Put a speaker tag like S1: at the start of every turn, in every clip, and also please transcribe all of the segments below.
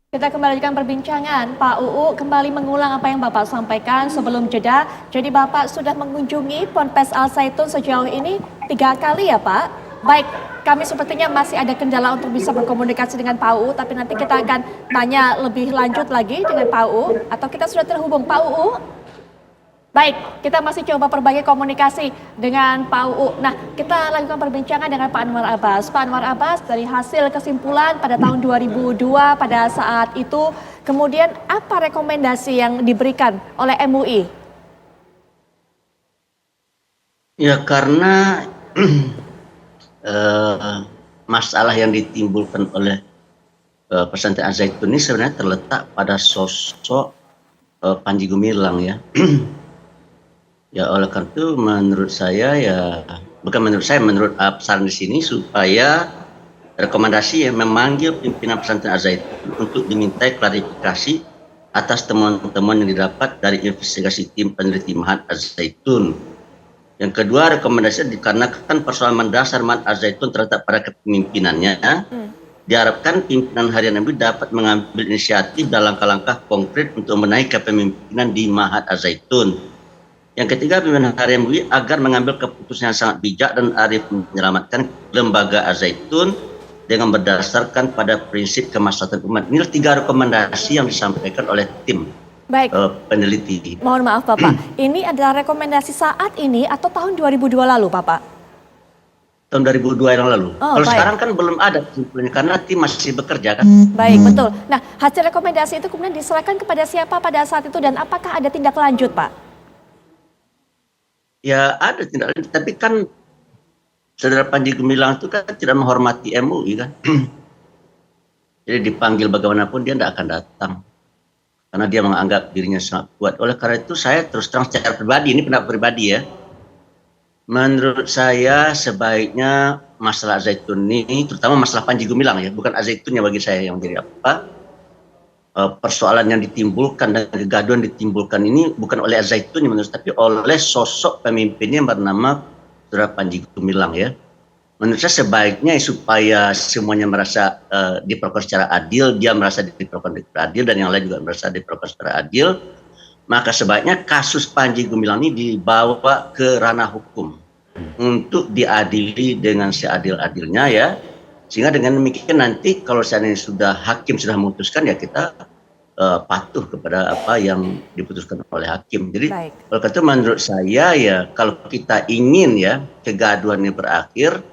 S1: Kita kembali lanjutkan perbincangan. Pak UU kembali mengulang apa yang Bapak sampaikan sebelum jeda. Jadi Bapak sudah mengunjungi Ponpes Al Zaitun sejauh ini 3 kali ya Pak? Baik, kami sepertinya masih ada kendala untuk bisa berkomunikasi dengan Pak UU, tapi nanti kita akan tanya lebih lanjut lagi dengan Pak UU. Atau kita sudah terhubung Pak UU? Baik, kita masih coba perbaiki komunikasi dengan Pak UU. Nah, kita lanjutkan perbincangan dengan Pak Anwar Abbas. Pak Anwar Abbas, dari hasil kesimpulan pada tahun 2002 pada saat itu, kemudian apa rekomendasi yang diberikan oleh MUI?
S2: Ya karena masalah yang ditimbulkan oleh pesantren Al Zaitun ini sebenarnya terletak pada sosok Panji Gumilang ya. Ya oleh karena itu menurut saya ya, bukan menurut saya, menurut pesan di sini supaya rekomendasi yang memanggil pimpinan pesantren Al Zaitun untuk dimintai klarifikasi atas temuan-temuan yang didapat dari investigasi tim peneliti Mahat Al Zaitun. Yang kedua, rekomendasi dikarenakan persoalan mendasar Mahat Al Zaitun terletak pada kepemimpinannya, diharapkan pimpinan harian MUI dapat mengambil inisiatif dan langkah-langkah konkret untuk menaik kepemimpinan di Mahat Al Zaitun. Yang ketiga, pimpinan harian MUI agar mengambil keputusan yang sangat bijak dan arif menyelamatkan lembaga Al Zaitun dengan berdasarkan pada prinsip kemaslahatan umat. Ini 3 rekomendasi yang disampaikan oleh tim peneliti.
S1: Mohon maaf Bapak, ini adalah rekomendasi saat ini atau tahun 2002 lalu Bapak?
S2: Tahun 2002 yang lalu. Kalau
S1: baik.
S2: sekarang kan belum ada kesimpulannya karena tim masih bekerja kan.
S1: Baik, betul. Nah, hasil rekomendasi itu kemudian diserahkan kepada siapa pada saat itu dan apakah ada tindak lanjut Pak?
S2: Ya ada tindak lanjut, tapi kan Saudara Panji Gumilang itu kan tidak menghormati MUI kan. Jadi dipanggil bagaimanapun dia tidak akan datang. Karena dia menganggap dirinya sangat kuat. Oleh karena itu saya terus terang secara pribadi, ini pendapat pribadi ya. Menurut saya sebaiknya masalah Zaitun ini, terutama masalah Panji Gumilang ya, bukan Zaitunnya bagi saya yang menjadi apa. Persoalan yang ditimbulkan dan kegaduhan ditimbulkan ini bukan oleh Zaitun menurut saya, tapi oleh sosok pemimpinnya yang bernama Saudara Panji Gumilang ya. Menurut saya sebaiknya supaya semuanya merasa diperlakukan secara adil, dia merasa diperlakukan secara adil dan yang lain juga merasa diperlakukan secara adil, maka sebaiknya kasus Panji Gumilang ini dibawa ke ranah hukum untuk diadili dengan seadil-adilnya ya. Sehingga dengan demikian nanti kalau seandainya sudah hakim sudah memutuskan ya kita patuh kepada apa yang diputuskan oleh hakim. Jadi kalau itu menurut saya ya kalau kita ingin ya kegaduhan ini berakhir,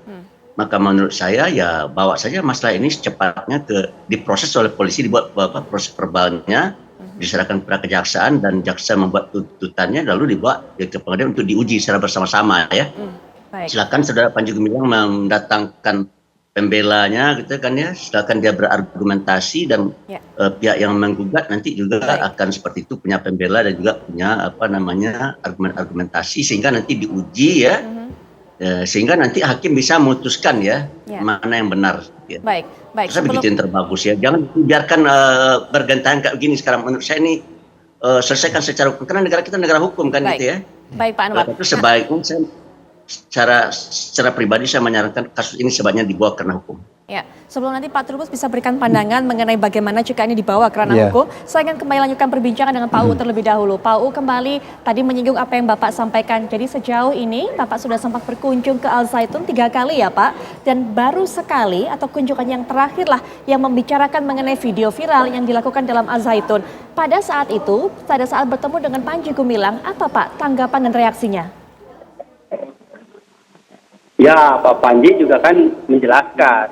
S2: maka menurut saya ya bawa saja masalah ini secepatnya diproses oleh polisi, dibuat proses verbalnya, diserahkan kepada kejaksaan dan jaksa membuat tuntutannya lalu dibawa ke pengadilan untuk diuji secara bersama-sama ya. Silakan Saudara Panji Gumilang mendatangkan pembelanya gitu kan ya, silakan dia berargumentasi dan pihak yang menggugat nanti juga akan seperti itu punya pembela dan juga punya apa namanya argumentasi sehingga nanti diuji ya. Sehingga nanti hakim bisa memutuskan ya mana yang benar. Ya.
S1: Baik.
S2: Saya begitu yang terbagus ya. Jangan biarkan bergantian kayak begini sekarang. Menurut saya ini selesaikan secara hukum karena negara kita negara hukum kan gitu ya.
S1: Baik Pak Anwar.
S2: Itu sebaiknya saya secara pribadi saya menyarankan kasus ini sebaiknya dibawa ke ranah hukum.
S1: Ya, sebelum nanti Pak Trubus bisa berikan pandangan mengenai bagaimana jika ini dibawa ke ranah hukum, saya akan kembali lanjutkan perbincangan dengan Pak UU terlebih dahulu. Pak UU kembali tadi menyinggung apa yang Bapak sampaikan. Jadi sejauh ini Bapak sudah sempat berkunjung ke Al Zaitun 3 kali ya Pak, dan baru sekali atau kunjungan yang terakhir lah yang membicarakan mengenai video viral yang dilakukan dalam Al Zaitun. Pada saat itu, pada saat bertemu dengan Panji Gumilang, apa Pak tanggapan dan reaksinya?
S3: Ya, Pak Panji juga kan menjelaskan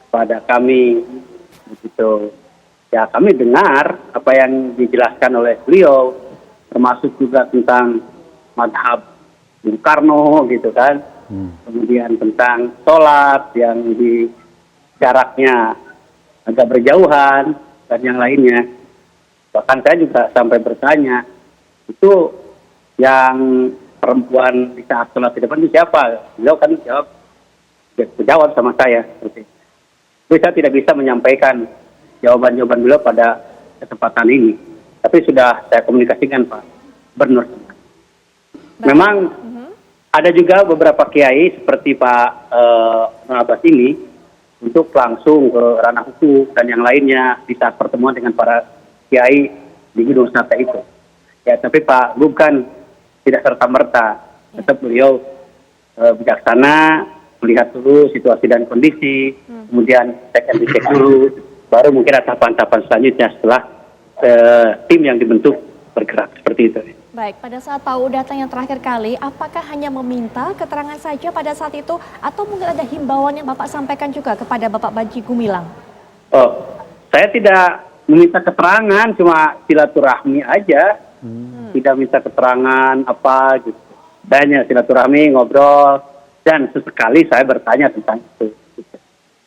S3: pada kami begitu. Ya, kami dengar apa yang dijelaskan oleh beliau, termasuk juga tentang madhab Bung Karno gitu kan. Kemudian tentang sholat yang di jaraknya agak berjauhan dan yang lainnya. Bahkan saya juga sampai bertanya, itu yang perempuan di saat sholat di depan itu siapa? Beliau kan jawab sama saya. Tapi saya tidak bisa menyampaikan jawaban-jawaban beliau pada kesempatan ini. Tapi sudah saya komunikasikan Pak Gubernur. Memang ada juga beberapa kiai seperti Pak Abbas ini untuk langsung ke ranah hukum dan yang lainnya di saat pertemuan dengan para kiai di Gedung Sate itu. Ya, tapi Pak Gub kan tidak serta-merta, tetap beliau bijaksana, melihat dulu situasi dan kondisi, kemudian cek and recheck dulu, baru mungkin ada tahapan-tahapan selanjutnya setelah tim yang dibentuk bergerak seperti itu.
S1: Baik, pada saat Pak UU datang yang terakhir kali, apakah hanya meminta keterangan saja pada saat itu, atau mungkin ada himbauan yang Bapak sampaikan juga kepada Bapak Panji Gumilang?
S3: Oh, saya tidak meminta keterangan, cuma silaturahmi aja, tidak minta keterangan apa gitu. Saya hanya silaturahmi, ngobrol, dan sesekali saya bertanya tentang itu.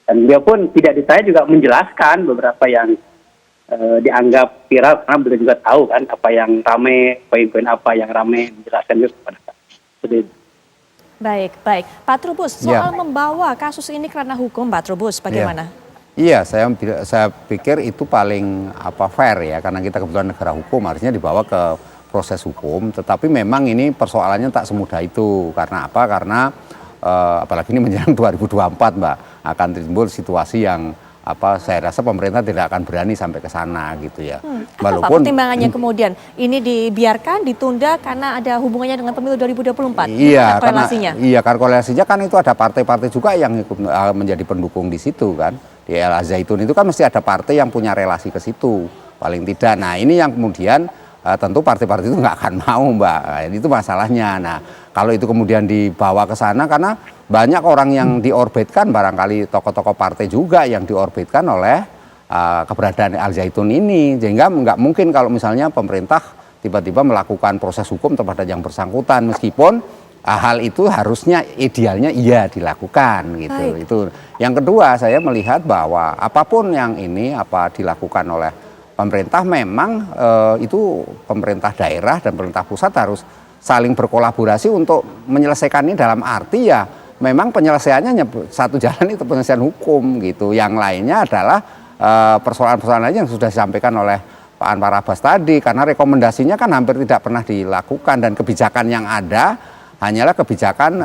S3: Dan beliau pun tidak ditanya juga menjelaskan beberapa yang dianggap viral, karena beliau juga tahu kan apa yang rame, poin-poin apa yang rame, menjelaskan juga kepada saya.
S1: Baik, baik. Pak Trubus, soal membawa kasus ini karena hukum, Pak Trubus, bagaimana?
S4: Iya, saya pikir itu paling fair ya, karena kita kebetulan negara hukum harusnya dibawa ke proses hukum. Tetapi memang ini persoalannya tak semudah itu. Karena apa? Karena apalagi ini menjelang 2024, Mbak, akan timbul situasi yang saya rasa pemerintah tidak akan berani sampai ke sana gitu ya.
S1: Walaupun pertimbangannya kemudian ini dibiarkan, ditunda karena ada hubungannya dengan pemilu 2024.
S4: Iya, karena korelasinya kan itu ada partai-partai juga yang ikut menjadi pendukung di situ kan. Di Al Zaitun itu kan mesti ada partai yang punya relasi ke situ paling tidak. Nah ini yang kemudian tentu partai-partai itu nggak akan mau, Mbak. Itu masalahnya. Nah kalau itu kemudian dibawa ke sana, karena banyak orang yang diorbitkan, barangkali tokoh-tokoh partai juga yang diorbitkan oleh keberadaan Al Zaitun ini, sehingga nggak mungkin kalau misalnya pemerintah tiba-tiba melakukan proses hukum terhadap yang bersangkutan, meskipun hal itu harusnya idealnya iya dilakukan gitu. Itu yang kedua, saya melihat bahwa apapun yang ini dilakukan oleh pemerintah, memang itu pemerintah daerah dan pemerintah pusat harus saling berkolaborasi untuk menyelesaikan ini, dalam arti ya memang penyelesaiannya satu jalan itu penyelesaian hukum gitu. Yang lainnya adalah persoalan-persoalan lain yang sudah disampaikan oleh Pak Anwar Abbas tadi, karena rekomendasinya kan hampir tidak pernah dilakukan, dan kebijakan yang ada hanyalah kebijakan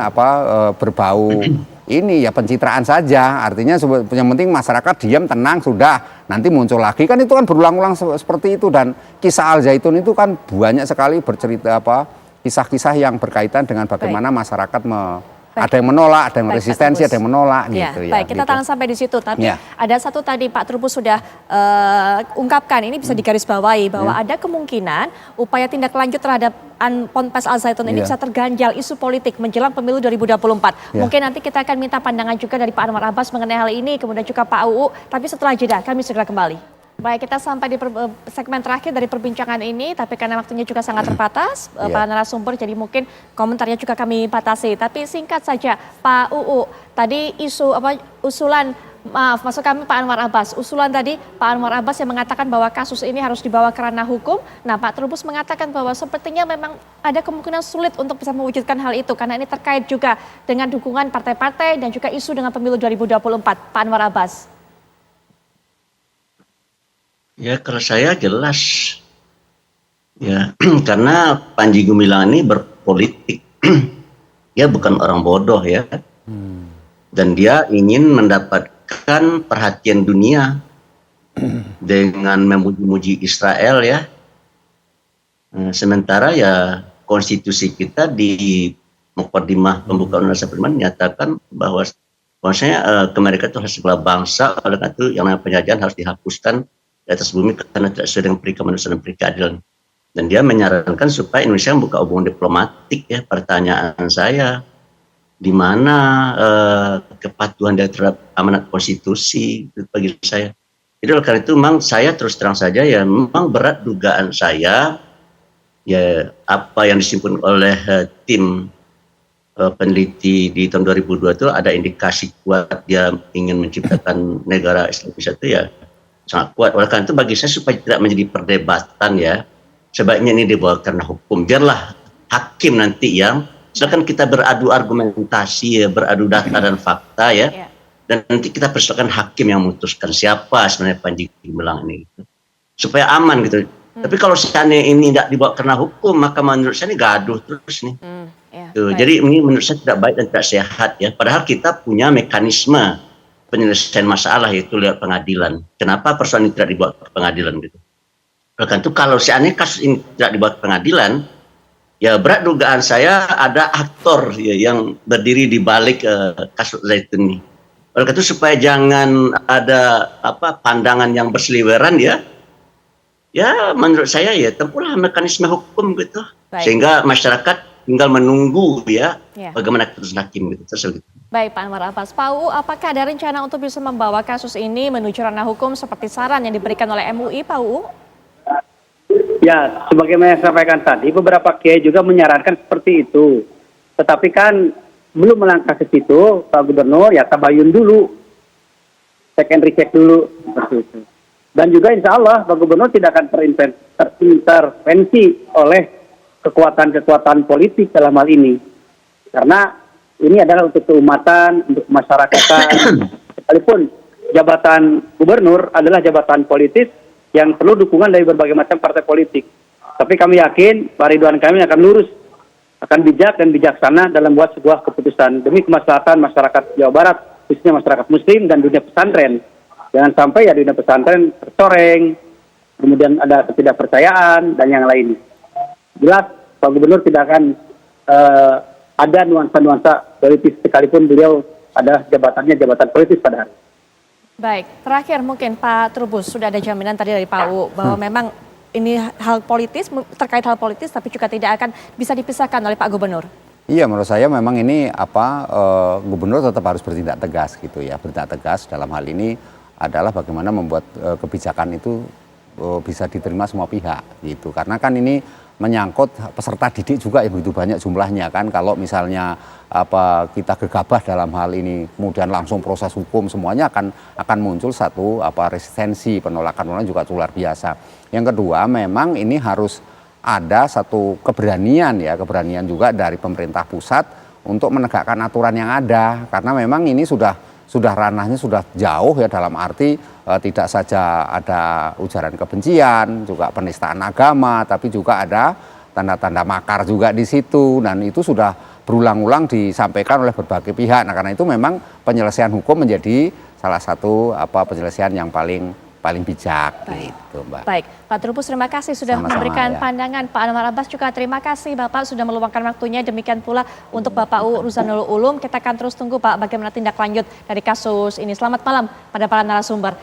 S4: berbau ini ya pencitraan saja. Artinya yang penting masyarakat diam, tenang, sudah, nanti muncul lagi. Kan itu kan berulang-ulang seperti itu. Dan kisah Al Zaitun itu kan banyak sekali bercerita kisah-kisah yang berkaitan dengan bagaimana masyarakat ada yang menolak, ada yang resistensi, ada yang menolak gitu ya.
S1: Baik, kita tahan sampai di situ. Tapi ada satu tadi Pak Trubus sudah ungkapkan, ini bisa digarisbawahi bahwa ada kemungkinan upaya tindak lanjut terhadap Ponpes Al Zaitun ini bisa terganjal isu politik menjelang pemilu 2024. Mungkin nanti kita akan minta pandangan juga dari Pak Anwar Abbas mengenai hal ini, kemudian juga Pak UU. Tapi setelah jeda, kami segera kembali. Baik, kita sampai di segmen terakhir dari perbincangan ini, tapi karena waktunya juga sangat terbatas, para narasumber, jadi mungkin komentarnya juga kami batasi. Tapi singkat saja, Pak UU, tadi maksud kami Pak Anwar Abbas, usulan tadi Pak Anwar Abbas yang mengatakan bahwa kasus ini harus dibawa ke ranah hukum. Nah, Pak Trubus mengatakan bahwa sepertinya memang ada kemungkinan sulit untuk bisa mewujudkan hal itu, karena ini terkait juga dengan dukungan partai-partai dan juga isu dengan pemilu 2024. Pak Anwar Abbas.
S2: Ya, kalau saya jelas ya, karena Panji Gumilang ini berpolitik. Dia bukan orang bodoh ya. Dan dia ingin mendapatkan perhatian dunia dengan memuji-muji Israel ya. Sementara ya konstitusi kita di Muqaddimah pembukaan Undang-Undang menyatakan bahwa kemerdekaan itu harus sebelah bangsa, oleh karena itu yang namanya penjajahan harus dihapuskan di atas bumi karena tidak sesuai dengan perikah kemanusiaan dan perikah keadilan. Dan dia menyarankan supaya Indonesia membuka hubungan diplomatik ya. Pertanyaan saya, di mana kepatuhan terhadap amanat konstitusi bagi saya. Jadi oleh karena itu memang saya terus terang saja ya, memang berat dugaan saya ya, apa yang disimpulkan oleh tim peneliti di tahun 2002 itu ada indikasi kuat dia ingin menciptakan negara Islamis itu ya sangat kuat. Oleh karena itu bagi saya supaya tidak menjadi perdebatan ya, sebaiknya ini dibawa karena hukum. Biarlah hakim nanti yang, misalkan kita beradu argumentasi ya, beradu data dan fakta ya, dan nanti kita persilakan hakim yang memutuskan siapa sebenarnya Panji Gumilang ini gitu. Supaya aman gitu. Tapi kalau seandainya ini tidak dibawa karena hukum, maka menurut saya ini gaduh terus nih. Jadi ini menurut saya tidak baik dan tidak sehat ya. Padahal kita punya mekanisme penyelesaian masalah yaitu lewat pengadilan. Kenapa persoalan ini tidak dibawa ke pengadilan gitu? Bahkan itu kalau seandainya kasus ini tidak dibawa ke pengadilan, ya berat dugaan saya ada aktor ya, yang berdiri di balik kasus Zaitun ini. Oleh karena itu supaya jangan ada pandangan yang berseliweran ya menurut saya ya tempuhlah mekanisme hukum gitu.
S1: Baik.
S2: Sehingga masyarakat tinggal menunggu ya bagaimana keputusan hakim gitu. Tersebut.
S1: Baik Pak Anwar Abbas, Pak UU apakah ada rencana untuk bisa membawa kasus ini menuju ranah hukum seperti saran yang diberikan oleh MUI Pak UU?
S3: Ya, sebagaimana yang saya sampaikan tadi, beberapa kiai juga menyarankan seperti itu. Tetapi kan belum melangkah ke situ, Pak Gubernur ya tabayun dulu, cek and recheck dulu seperti itu. Dan juga insya Allah Pak Gubernur tidak akan terintervensi oleh kekuatan-kekuatan politik dalam hal ini. Karena ini adalah untuk keumatan, untuk masyarakatan. Sekalipun jabatan gubernur adalah jabatan politis yang perlu dukungan dari berbagai macam partai politik. Tapi kami yakin Pak Ridwan Kamil akan lurus, akan bijak dan bijaksana dalam buat sebuah keputusan demi kemaslahatan masyarakat Jawa Barat, khususnya masyarakat Muslim dan dunia pesantren. Jangan sampai ya dunia pesantren tercoreng, kemudian ada ketidakpercayaan dan yang lain. Jelas Pak Gubernur tidak akan ada nuansa-nuansa politis sekalipun beliau ada jabatannya jabatan politis pada hari.
S1: Baik, terakhir mungkin Pak Trubus, sudah ada jaminan tadi dari Pak UU bahwa memang ini hal politis, terkait hal politis tapi juga tidak akan bisa dipisahkan oleh Pak Gubernur.
S4: Iya, menurut saya memang ini gubernur tetap harus bertindak tegas gitu ya. Bertindak tegas dalam hal ini adalah bagaimana membuat kebijakan itu bisa diterima semua pihak gitu. Karena kan ini menyangkut peserta didik juga yang begitu banyak jumlahnya kan. Kalau misalnya kita gegabah dalam hal ini kemudian langsung proses hukum, semuanya akan muncul satu resistensi, penolakan juga luar biasa. Yang kedua, memang ini harus ada satu keberanian juga dari pemerintah pusat untuk menegakkan aturan yang ada, karena memang ini sudah ranahnya sudah jauh ya, dalam arti tidak saja ada ujaran kebencian, juga penistaan agama, tapi juga ada tanda-tanda makar juga di situ, dan itu sudah berulang-ulang disampaikan oleh berbagai pihak. Nah, karena itu memang penyelesaian hukum menjadi salah satu penyelesaian yang paling bijak.
S1: Baik.
S4: Gitu, Mbak.
S1: Baik, Pak Trubus terima kasih sudah memberikan pandangan. Pak Anwar Abbas juga terima kasih Bapak sudah meluangkan waktunya. Demikian pula untuk Bapak UU Ruzanul Ulum. Kita akan terus tunggu Pak bagaimana tindak lanjut dari kasus ini. Selamat malam pada para narasumber.